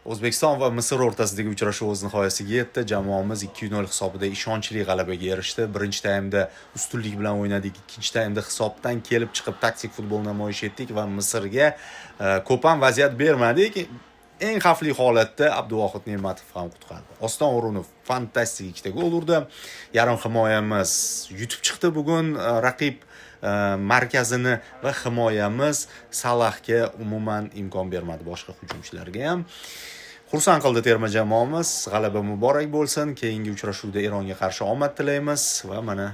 O'zbekiston va Misr o'rtasidagi uchrashuv o'z nihoyasiga yetdi. Jamoamiz 2-0 hisobida ishonchli g'alabaga erishdi. Birinchi taymda ustunlik bilan o'ynadik. Ikkinchi taymda hisobdan kelib chiqib taktik futbol namoyish etdik va Misrga ko'p ham vaziyat bermadik. Eng xavfli holatda Abduvohid Ne'matov ham qutqardi. Oston O'runov fantastik ikkita gol urdi. Yarim himoyamiz yutib chiqdi bugun raqib markazini va himoyamiz Salahga umuman imkon bermadi, boshqa hujumchilarga ham. Xursand qildi terma jamoamiz. G'alaba muborak bo'lsin. Keyingi uchrashuvda Eronga qarshi omad tilaymiz va mana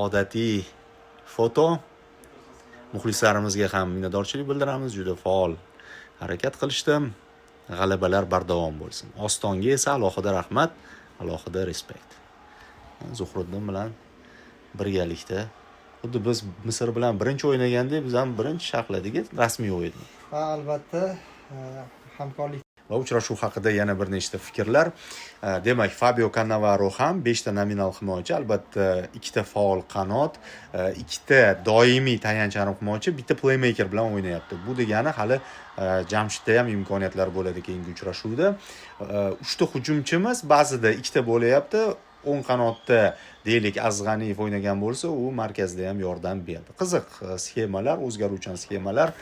odatiy foto. Muxlislarimizga ham minnatdorchilik bildiramiz. Juda faol harakat qilishdi. G'alabalar bardavom bo'lsin. Ostonga esa alohida rahmat, alohida respekt. Zuhriddin bilan birgalikda xuddi biz Misr bilan birinchi o'ynagandek, biz ham birinchi sharhladik rasmiy o'yin. Ha, albatta, hamkorlik Va uchrashuv haqida yana bir nechta fikrlar. Demak, Fabio Cannavaro ham 5 ta nominal himoyachi, albatta 2 ta faol qanot, 2 ta doimiy tayanch yarim himoyachi, bitta playmaker bilan o'ynayapti. Bu degani hali Jamshidda ham imkoniyatlar bo'ladi keyingi uchrashuvda. 3 ta hujumchimiz ba'zida 2 ta bo'layapti. O'ng qanotda deylik Azg'aniyev o'ynagan bo'lsa, u markazda ham yordam berdi. Qiziq sxemalar, o'zgaruvchan sxemalar.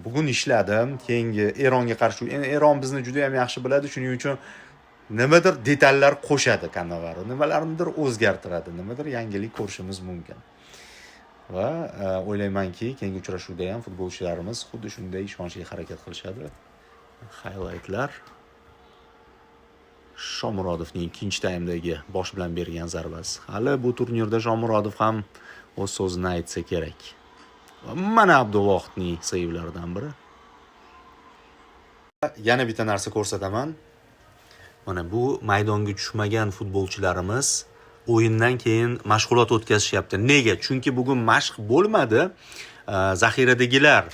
Bugun ishladim. Keyingi Eronga qarshi, Eron bizni juda ham yaxshi biladi, shuning uchun nimadir detallar qo'shadi Cannavaro, nimalarnidir o'zgartiradi, nimadir yangilik ko'rishimiz mumkin. Va o'ylaymanki, keyingi uchrashuvda ham futbolchilarimiz xuddi shunday ishonchli harakat qilishadi. Highlightlar. Shomurodovning ikkinchi taymdagi bosh bilan bergan zarbasi. Hali bu turnirda Shomurodov ham o'z so'zini aytsa kerak. Mana Abduvohidning seyvlaridan biri. Yana bitta narsa ko'rsataman. Mana bu maydonga tushmagan futbolchilarimiz o'yindan keyin mashg'ulot o'tkazishyapti. Nega? Chunki bugun mashq bo'lmadi. Zaxiradagilar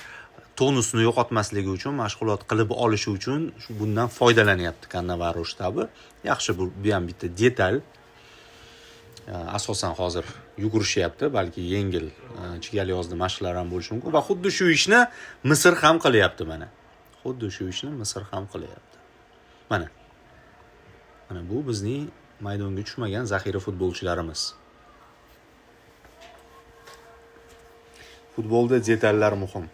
tonusni yo'qotmasligi uchun, mashg'ulot qilib olishi uchun bundan foydalanyapti Cannavaro shtabi. Yaxshi, bu ham bitta detal. Asosan hozir yugurishyapti, balki yengil chigal yozda mashqlar ham bo'lishi mumkin va xuddi shu ishni Misr ham qilyapti mana. Xuddi shu ishni Misr ham qilyapti. Mana. Mana bu bizning maydonga tushmagan zaxira futbolchilarimiz. Futbolda detallar muhim.